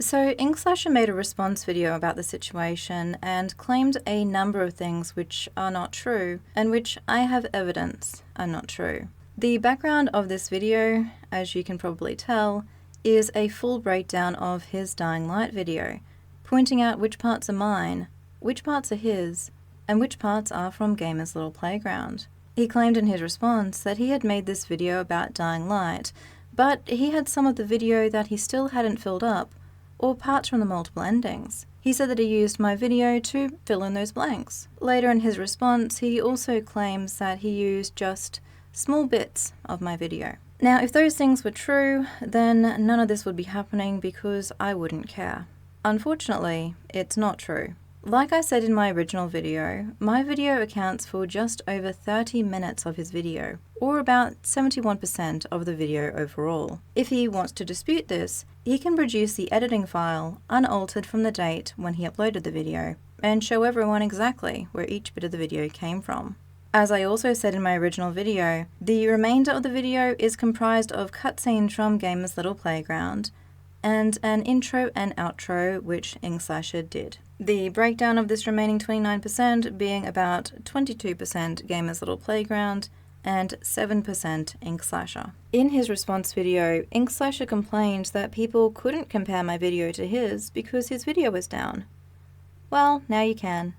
So Inkslasher made a response video about the situation and claimed a number of things which are not true and which I have evidence are not true. The background of this video, as you can probably tell, is a full breakdown of his Dying Light video, pointing out which parts are mine, which parts are his, and which parts are from Gamer's Little Playground. He claimed in his response that he had made this video about Dying Light, but he had some of the video that he still hadn't filled up, or parts from the multiple endings. He said that he used my video to fill in those blanks. Later in his response, he also claims that he used just small bits of my video. Now, if those things were true, then none of this would be happening because I wouldn't care. Unfortunately, it's not true. Like I said in my original video, my video accounts for just over 30 minutes of his video, or about 71% of the video overall. If he wants to dispute this, he can produce the editing file unaltered from the date when he uploaded the video, and show everyone exactly where each bit of the video came from. As I also said in my original video, the remainder of the video is comprised of cutscenes from Gamer's Little Playground, and an intro and outro which Inkslasher did. The breakdown of this remaining 29% being about 22% Gamer's Little Playground and 7% Inkslasher. In his response video, Inkslasher complained that people couldn't compare my video to his because his video was down. Well, now you can.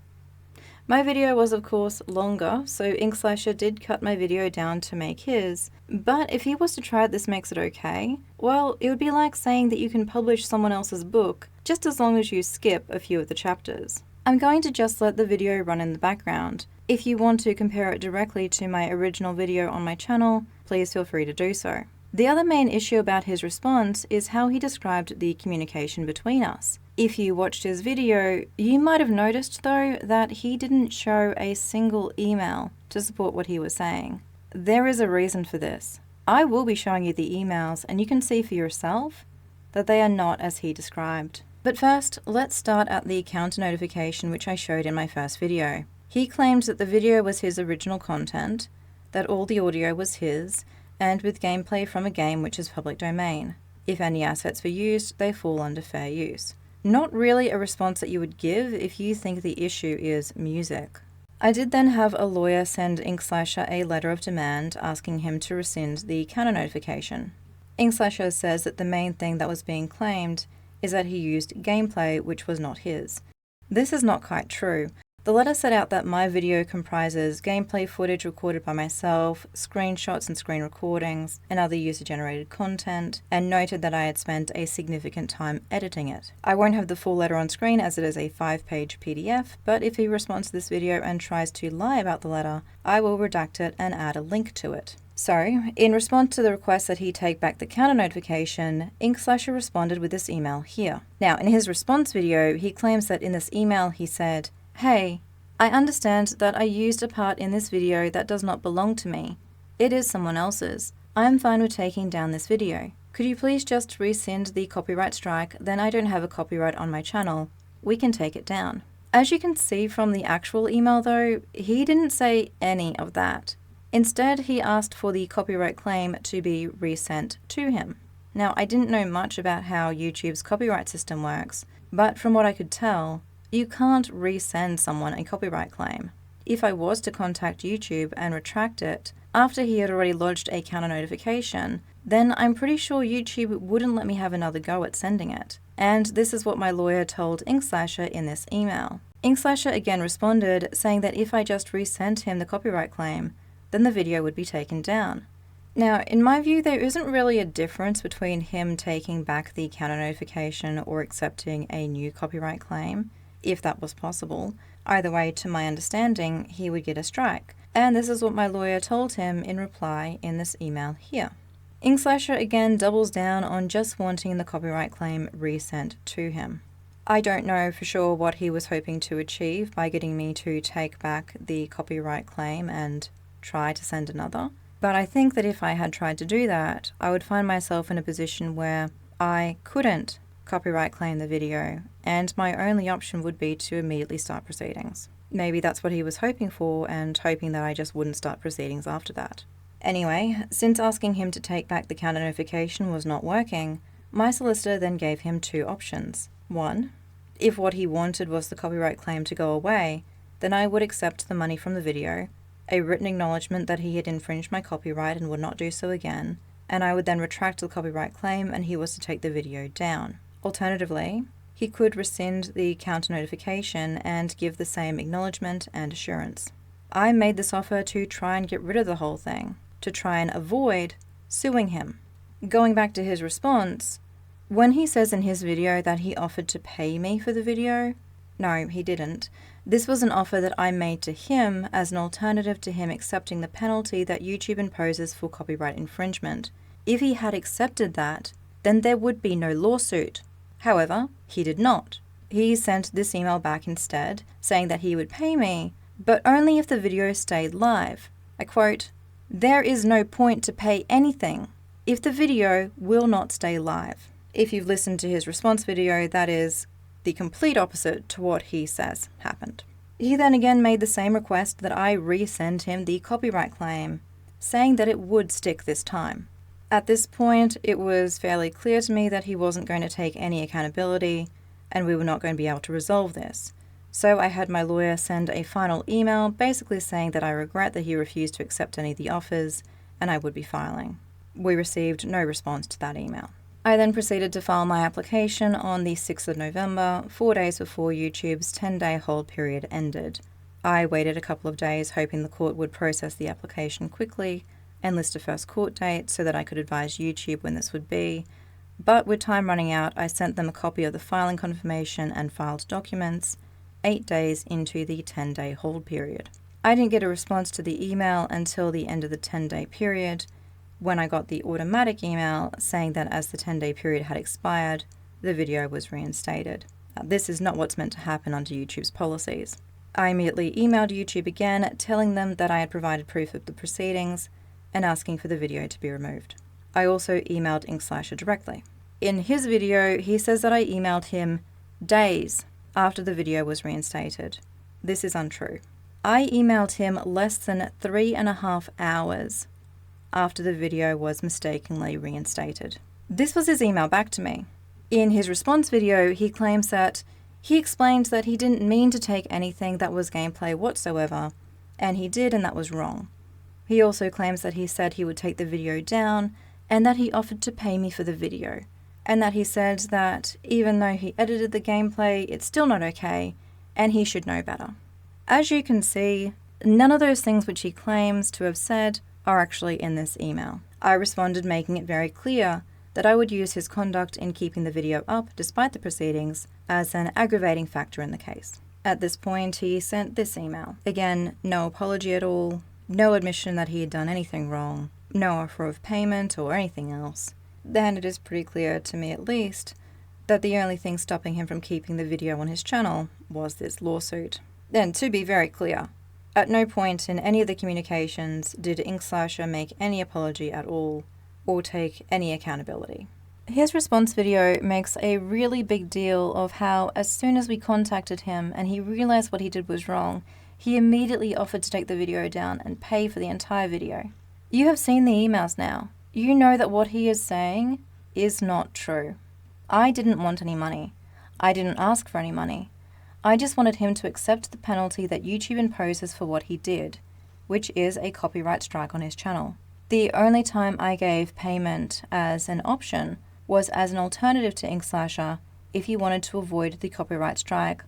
My video was of course longer, so Inkslasher did cut my video down to make his, but if he was to try it, this makes it okay. Well, it would be like saying that you can publish someone else's book just as long as you skip a few of the chapters. I'm going to just let the video run in the background. If you want to compare it directly to my original video on my channel, please feel free to do so. The other main issue about his response is how he described the communication between us. If you watched his video, you might have noticed though that he didn't show a single email to support what he was saying. There is a reason for this. I will be showing you the emails and you can see for yourself that they are not as he described. But first, let's start at the counter notification which I showed in my first video. He claimed that the video was his original content, that all the audio was his, and with gameplay from a game which is public domain. If any assets were used, they fall under fair use. Not really a response that you would give if you think the issue is music. I did then have a lawyer send Inkslasher a letter of demand asking him to rescind the counter notification. Inkslasher says that the main thing that was being claimed is that he used gameplay which was not his. This is not quite true. The letter set out that my video comprises gameplay footage recorded by myself, screenshots and screen recordings, and other user-generated content, and noted that I had spent a significant time editing it. I won't have the full letter on screen as it is a 5-page PDF, but if he responds to this video and tries to lie about the letter, I will redact it and add a link to it. So, in response to the request that he take back the counter notification, Inkslasher responded with this email here. Now, in his response video, he claims that in this email he said, "Hey, I understand that I used a part in this video that does not belong to me. It is someone else's. I am fine with taking down this video. Could you please just rescind the copyright strike, then I don't have a copyright on my channel. We can take it down." As you can see from the actual email though, he didn't say any of that. Instead, he asked for the copyright claim to be resent to him. Now, I didn't know much about how YouTube's copyright system works, but from what I could tell, you can't resend someone a copyright claim. If I was to contact YouTube and retract it after he had already lodged a counter notification, then I'm pretty sure YouTube wouldn't let me have another go at sending it. And this is what my lawyer told Inkslasher in this email. Inkslasher again responded saying that if I just resent him the copyright claim, then the video would be taken down. Now, in my view, there isn't really a difference between him taking back the counter notification or accepting a new copyright claim, if that was possible. Either way, to my understanding, he would get a strike. And this is what my lawyer told him in reply in this email here. Inkslasher again doubles down on just wanting the copyright claim resent to him. I don't know for sure what he was hoping to achieve by getting me to take back the copyright claim and try to send another, but I think that if I had tried to do that, I would find myself in a position where I couldn't copyright claim the video, and my only option would be to immediately start proceedings. Maybe that's what he was hoping for, and hoping that I just wouldn't start proceedings after that. Anyway, since asking him to take back the counter notification was not working, My solicitor then gave him two options. One, if what he wanted was the copyright claim to go away, then I would accept the money from the video, a written acknowledgement that he had infringed my copyright and would not do so again, and I would then retract the copyright claim and he was to take the video down. Alternatively, he could rescind the counter notification and give the same acknowledgement and assurance. I made this offer to try and get rid of the whole thing, to try and avoid suing him. Going back to his response, when he says in his video that he offered to pay me for the video, no, he didn't. This was an offer that I made to him as an alternative to him accepting the penalty that YouTube imposes for copyright infringement. If he had accepted that, then there would be no lawsuit. However, he did not. He sent this email back instead, saying that he would pay me, but only if the video stayed live. I quote, "There is no point to pay anything if the video will not stay live." If you've listened to his response video, that is the complete opposite to what he says happened. He then again made the same request that I resend him the copyright claim, saying that it would stick this time. At this point, it was fairly clear to me that he wasn't going to take any accountability and we were not going to be able to resolve this. So I had my lawyer send a final email basically saying that I regret that he refused to accept any of the offers and I would be filing. We received no response to that email. I then proceeded to file my application on the 6th of November, 4 days before YouTube's 10-day hold period ended. I waited a couple of days hoping the court would process the application quickly and list a first court date so that I could advise YouTube when this would be. But with time running out, I sent them a copy of the filing confirmation and filed documents 8 days into the 10-day hold period. I didn't get a response to the email until the end of the 10-day period, when I got the automatic email saying that as the 10-day period had expired, the video was reinstated. Now, this is not what's meant to happen under YouTube's policies. I immediately emailed YouTube again, telling them that I had provided proof of the proceedings and asking for the video to be removed. I also emailed Inkslasher directly. In his video, he says that I emailed him days after the video was reinstated. This is untrue. I emailed him less than 3.5 hours after the video was mistakenly reinstated. This was his email back to me. In his response video, he claims that he explained that he didn't mean to take anything that was gameplay whatsoever, and he did, and that was wrong. He also claims that he said he would take the video down, and that he offered to pay me for the video, and that he said that even though he edited the gameplay, it's still not okay, and he should know better. As you can see, none of those things which he claims to have said are actually in this email. I responded making it very clear that I would use his conduct in keeping the video up despite the proceedings as an aggravating factor in the case. At this point, he sent this email. Again, no apology at all, no admission that he had done anything wrong, no offer of payment or anything else. Then it is pretty clear, to me at least, that the only thing stopping him from keeping the video on his channel was this lawsuit. Then, to be very clear, at no point in any of the communications did Inkslasher make any apology at all or take any accountability. His response video makes a really big deal of how as soon as we contacted him and he realized what he did was wrong, he immediately offered to take the video down and pay for the entire video. You have seen the emails now. You know that what he is saying is not true. I didn't want any money. I didn't ask for any money. I just wanted him to accept the penalty that YouTube imposes for what he did, which is a copyright strike on his channel. The only time I gave payment as an option was as an alternative to Inkslasher if he wanted to avoid the copyright strike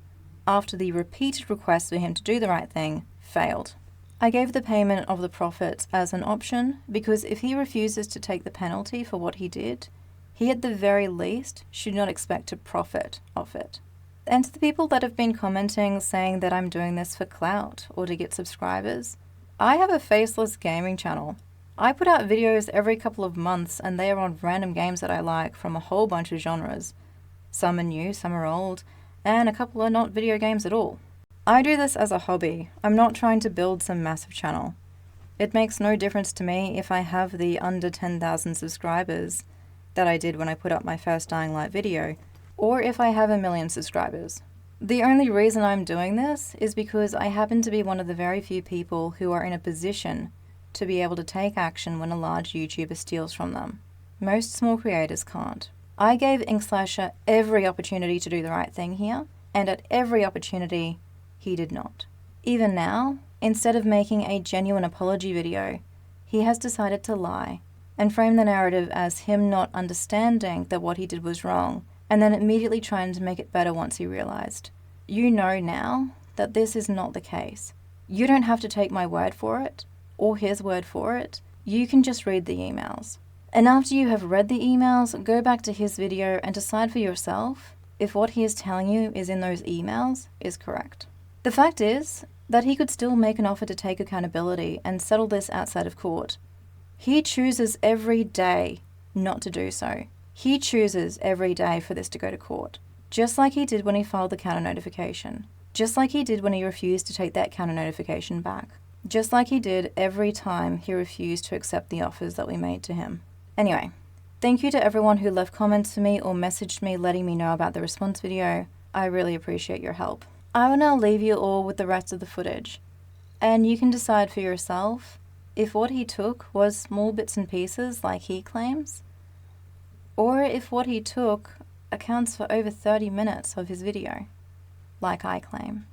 after the repeated requests for him to do the right thing failed. I gave the payment of the profits as an option because if he refuses to take the penalty for what he did, he at the very least should not expect to profit off it. And to the people that have been commenting saying that I'm doing this for clout or to get subscribers, I have a faceless gaming channel. I put out videos every couple of months and they are on random games that I like from a whole bunch of genres. Some are new, some are old, and a couple are not video games at all. I do this as a hobby. I'm not trying to build some massive channel. It makes no difference to me if I have the under 10,000 subscribers that I did when I put up my first Dying Light video, or if I have 1 million subscribers. The only reason I'm doing this is because I happen to be one of the very few people who are in a position to be able to take action when a large YouTuber steals from them. Most small creators can't. I gave Inkslasher every opportunity to do the right thing here, and at every opportunity, he did not. Even now, instead of making a genuine apology video, he has decided to lie and frame the narrative as him not understanding that what he did was wrong, and then immediately trying to make it better once he realized. You know now that this is not the case. You don't have to take my word for it, or his word for it. You can just read the emails. And after you have read the emails, go back to his video and decide for yourself if what he is telling you is in those emails is correct. The fact is that he could still make an offer to take accountability and settle this outside of court. He chooses every day not to do so. He chooses every day for this to go to court, just like he did when he filed the counter notification, just like he did when he refused to take that counter notification back, just like he did every time he refused to accept the offers that we made to him. Anyway, thank you to everyone who left comments for me or messaged me letting me know about the response video. I really appreciate your help. I will now leave you all with the rest of the footage, and you can decide for yourself if what he took was small bits and pieces like he claims, or if what he took accounts for over 30 minutes of his video, like I claim.